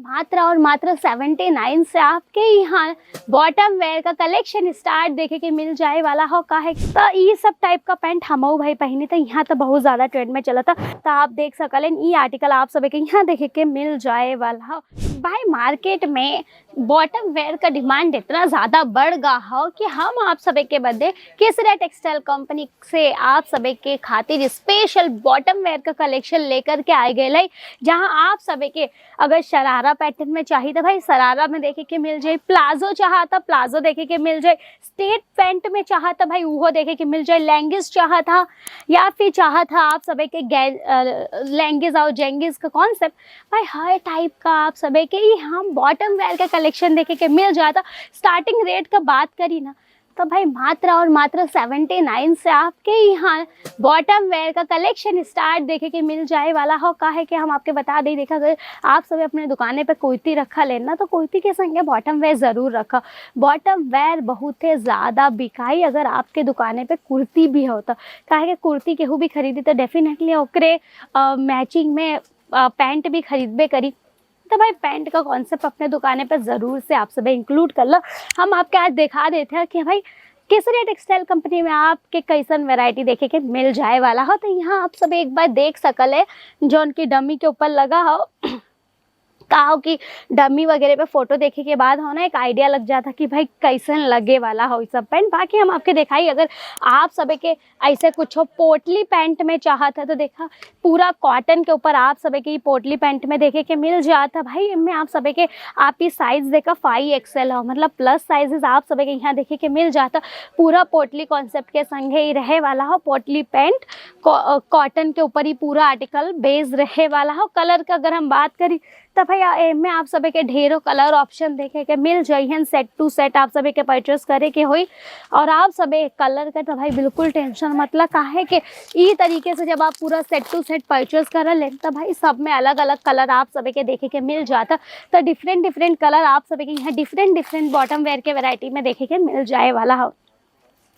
मात्र और मात्र 79 से आपके यहाँ बॉटम वेयर का कलेक्शन स्टार्ट देखे के मिल जाए वाला हो का है। तो ये सब टाइप का पैंट हम भाई पहनी तो यहाँ तो बहुत ज्यादा ट्रेंड में चला था। तो आप देख सकलें ये आर्टिकल आप सभी के यहाँ देखे के मिल जाए वाला हो। भाई मार्केट में बॉटम वेयर का डिमांड इतना ज़्यादा बढ़ गया हो कि हम आप सभी के बदले केसरिया टेक्सटाइल कंपनी से आप सभी के खातिर स्पेशल बॉटम वेयर का कलेक्शन लेकर के आए गए, जहां आप सभी के अगर शरारा पैटर्न में चाहिए तो भाई शरारा में देखे के मिल जाए, प्लाजो चाहा तो प्लाजो देखे के मिल जाए, स्टेट पैंट में चाहा तो भाई वो देखे के मिल जाए, लेंगिस चाहा था या फिर चाहा था आप सभी के लेंगिस और जेंगिस का कॉन्सेप्ट, भाई हर टाइप का आप सभी के ही हम बॉटम वेयर का कलेक्शन देखे के मिल जाता। स्टार्टिंग रेट का बात करी ना तो भाई मात्र और मात्र 79 से आपके यहाँ बॉटम वेयर का कलेक्शन स्टार्ट देखे के मिल जाए वाला हो का है कि हम आपके बता दें। देखा अगर आप सभी अपने दुकाने पे कुर्ती रखा लेना तो कुर्ती के संगे बॉटम वेयर ज़रूर रखा। बॉटम वेयर बहुत ही ज़्यादा बिकाई अगर आपके दुकाने पे कुर्ती भी होता, काहे कि कुर्ती केहू भी खरीदी तो डेफिनेटली ओकरे मैचिंग में पैंट भी खरीदबे करी। तो भाई पैंट का कॉन्सेप्ट अपने दुकाने पर ज़रूर से आप सभी इंक्लूड कर लो। हम आपके आज दिखा देते हैं कि भाई केसरिया टेक्सटाइल कंपनी में आपके कैसन वैरायटी देखे के मिल जाए वाला हो। तो यहाँ आप सब एक बार देख सकले जो उनकी डमी के ऊपर लगा हो कहा कि डमी वगैरह पे फोटो देखे के बाद हो ना एक आइडिया लग जाता कि भाई कैसन लगे वाला हो सब पैंट। बाकी हम आपके दिखाई अगर आप सभी के ऐसे कुछ हो पोटली पैंट में चाहता तो देखा पूरा कॉटन के ऊपर आप सभी के पोटली पैंट में देखे के मिल जाता। भाई इनमें आप सभी के आप ही साइज देखा 5XL हो, मतलब प्लस साइजेस आप सभी के यहाँ देखे के मिल जाता। पूरा पोटली कॉन्सेप्ट के संगे ही रहे वाला हो, पोटली पैंट कॉटन के ऊपर ही पूरा आर्टिकल बेस रहे वाला हो। कलर का अगर हम बात करी तो भाई में आप सभी के ढेरों कलर ऑप्शन देखे के मिल जाइए। सेट टू सेट आप सभी के परचेस करे के हुई और आप सभी कलर का तो भाई बिल्कुल टेंशन मतलब काहे कि ई तरीके से जब आप पूरा सेट टू सेट परचेस कर ले तो भाई सब में अलग अलग कलर आप सभी के देखे के मिल जाता। तो डिफरेंट कलर आप सभी के यहाँ डिफरेंट बॉटम वेयर के वैरायटी में देखे के मिल जाए वाला हो।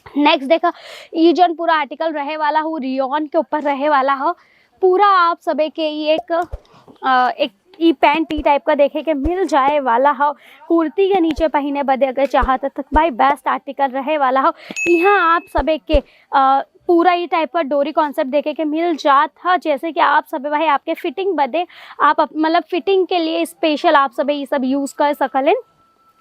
नेक्स्ट देखा ये जो पूरा आर्टिकल रहे वाला हो रियॉन के ऊपर रहे वाला हो। पूरा आप सभी के ये एक ई पैंट ई टाइप का देखे के मिल जाए वाला हो। कुर्ती के नीचे पहने बदे अगर चाहते तो भाई बेस्ट आर्टिकल रहे वाला हो। यहाँ आप सभी के पूरा ये टाइप का डोरी कॉन्सेप्ट देखे के मिल जाता। जैसे कि आप सभी भाई आपके फिटिंग बदे आप मतलब फिटिंग के लिए स्पेशल आप सभी ये सब यूज़ कर सकलें।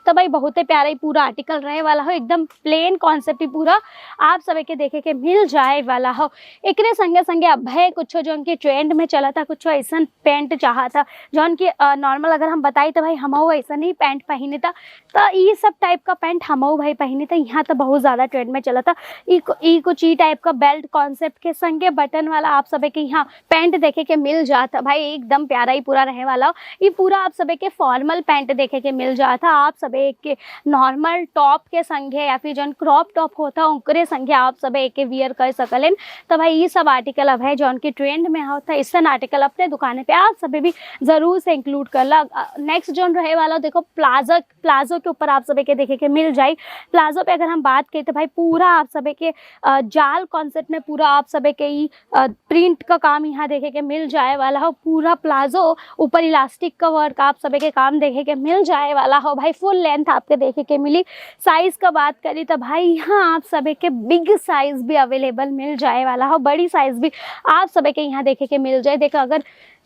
तो भाई बहुत ही प्यारा ही पूरा आर्टिकल रहे वाला हो, एकदम प्लेन कॉन्सेप्ट ही पूरा आप सभी के देखे के मिल जाए वाला हो। एकरे संगे संगे अब है कुछ जो उनके ट्रेंड में चला था, कुछ ऐसा पैंट चाहा था जो उनकी नॉर्मल अगर हम बताई तो भाई हम ऐसा ही पैंट पहने था। तो ये सब टाइप का पैंट हम भाई पहने था, यहाँ तो बहुत ज़्यादा ट्रेंड में चला था। कुछ ई टाइप का बेल्ट कॉन्सेप्ट के संगे बटन वाला आप सभी के यहाँ पैंट देखे के मिल जाता। भाई एकदम प्यारा ही पूरा रहे वाला हो। ये पूरा आप सभी के फॉर्मल पैंट देखे के मिल जाता। आप सभी के नॉर्मल टॉप के संगे या फिर जो क्रॉप टॉप होता उनके संगे आप सब एक वियर कर सकलें। तो भाई ये सब आर्टिकल अब है जो उनके ट्रेंड में होता है। इससे आर्टिकल अपने दुकान पे आप सभी भी जरूर से इंक्लूड कर ला। नेक्स्ट जो रहे वाला देखो प्लाजो के ऊपर आप सभी के देखे के मिल जाए। प्लाजो पे अगर हम बात करें तो भाई पूरा आप सभी के जाल कॉन्सेप्ट में पूरा आप सभी के ही प्रिंट का काम यहाँ देखे के मिल जाए वाला हो। पूरा प्लाजो ऊपर इलास्टिक का वर्क आप सभी के काम देखे के मिल जाए वाला हो। भाई फुल लेंथ आपके देखे के मिली। साइज का बात करी तो भाई यहाँ आप सभी के बिग साइज भी अवेलेबल मिल जाए वाला हो, बड़ी साइज भी आप सभी के यहाँ देखे के मिल जाए। देखो अगर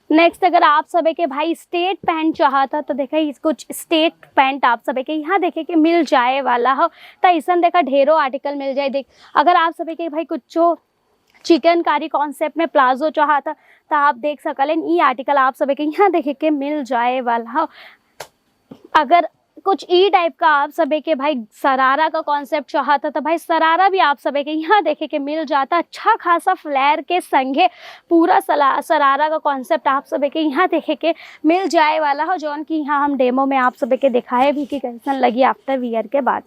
नेक्स्ट अगर आप सभी के भाई स्टेट पैंट चाहता तो देखा कुछ स्टेट पैंट आप सभी के यहाँ देखे के मिल जाए वाला हो। तो ऐसा देखा ढेरों आर्टिकल मिल जाए। देख अगर आप सभी के भाई कुछ चिकनकारी कॉन्सेप्ट में प्लाजो चाहता तो आप देख सकलें ये आर्टिकल आप सभी के यहाँ देखे के मिल जाए वाला हो। अगर कुछ ई टाइप का आप सभी के भाई सरारा का कॉन्सेप्ट चाहता तो भाई सरारा भी आप सभी के यहाँ देखे के मिल जाता। अच्छा खासा फ्लेयर के संगे पूरा सरारा का कॉन्सेप्ट आप सभी के यहाँ देखे के मिल जाए वाला हो। जो कि यहाँ हम डेमो में आप सभी के दिखाए भी कि कैसन लगी आफ्टर वियर के बाद।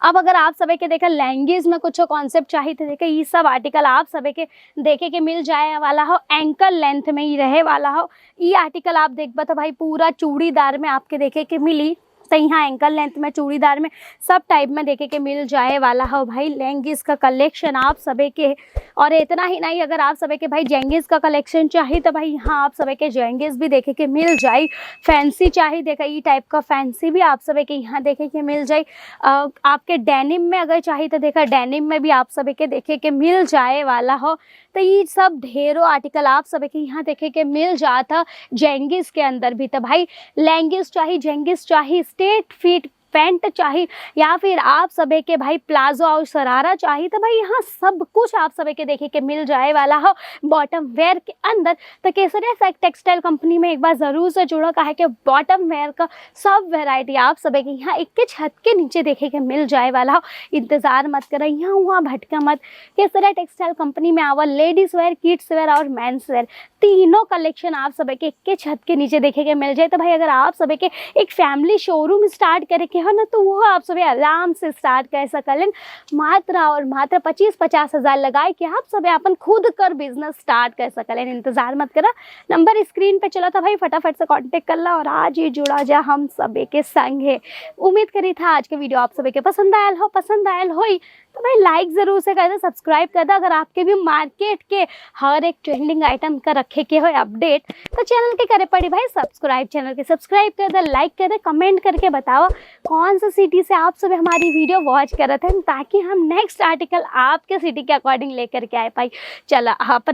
अब अगर आप सभी के देखा लैंग्वेज में कुछ कॉन्सेप्ट चाहिए थे देखे ये सब आर्टिकल आप सभी के देखे के मिल जाए वाला हो। एंकल लेंथ में ही रहे वाला हो। ये आर्टिकल आप देख तो भाई पूरा चूड़ीदार में आपके देखे के मिली। तो यहाँ एंकल लेंथ में, चूड़ीदार में, सब टाइप में देखे के मिल जाए वाला हो भाई लेंगिस का कलेक्शन आप सभी के। और इतना ही नहीं, अगर आप सभी के भाई जेंगिस का कलेक्शन चाहिए तो भाई यहाँ आप सभी के जेंगिस भी देखे के मिल जाए। फैंसी चाहिए देखा ये टाइप का फैंसी भी आप सभी के यहाँ देखे के मिल जाए। आपके डेनिम में अगर चाहिए तो देखा डेनिम में भी आप सभी के देखे के मिल जाए वाला हो। तो ये सब ढेरों आर्टिकल आप सभी के यहाँ देखे के मिल जाता जेंगिस के अंदर भी। तो भाई लेंगिस चाहिए, जेंगिस चाहिए, स्ट्रेट फिट पैंट चाहिए, या फिर आप सभी के भाई प्लाजो और शरारा चाहिए, तो भाई यहाँ सब कुछ आप सभी के देखे के मिल जाए वाला हो बॉटम वेयर के अंदर। तो केसरिया टेक्सटाइल कंपनी में एक बार ज़रूर से जुड़ो, कहा कि बॉटम वेयर का सब वेराइटी आप सभी के यहाँ एक के छत के नीचे देखे के मिल जाए वाला हो। इंतज़ार मत करें, यहाँ हुआ भटका मत, केसरिया टेक्सटाइल कंपनी में आवा लेडीज़ वेयर, किड्स वेयर और मेंस वेयर तीनों कलेक्शन आप सभी के एक के छत के नीचे देखे के मिल जाए। तो भाई अगर आप सभी के एक फैमिली शोरूम स्टार्ट करे के हो ना, तो वो आप सभी आराम से स्टार्ट कर सकलन। मात्र और मात्र 25-50 हज़ार लगाए कि आप सभी अपन खुद कर बिजनेस स्टार्ट कर सकलन। इंतजार मत करा, नंबर स्क्रीन पे चला था भाई, फटाफट से कांटेक्ट कर ला और आज ही जुड़ा जा हम सभी के संग है। उम्मीद करी था आज के वीडियो आप सभी के पसंद आयल हो तो भाई लाइक जरूर से कर दे, सब्सक्राइब कर दे। अगर आपके भी मार्केट के हर एक ट्रेंडिंग आइटम का रखे के हो अपडेट, तो चैनल के करे पड़ी भाई सब्सक्राइब, चैनल के सब्सक्राइब कर दे, लाइक कर दे, कमेंट करके बताओ कौन सा सिटी से आप सब हमारी वीडियो वॉच कर रहे थे, ताकि हम नेक्स्ट आर्टिकल आपके सिटी के अकॉर्डिंग लेकर के आए पाई। चला आप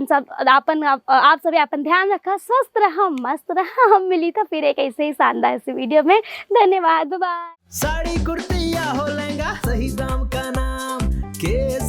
सभी अपन ध्यान रखा, स्वस्थ रहा, मस्त रहा। हम मिली तो फिर एक ऐसे ही शानदार सी वीडियो में। धन्यवाद, बाय। साड़ी कुर्ती या हो लहंगा, सही दाम का नाम केस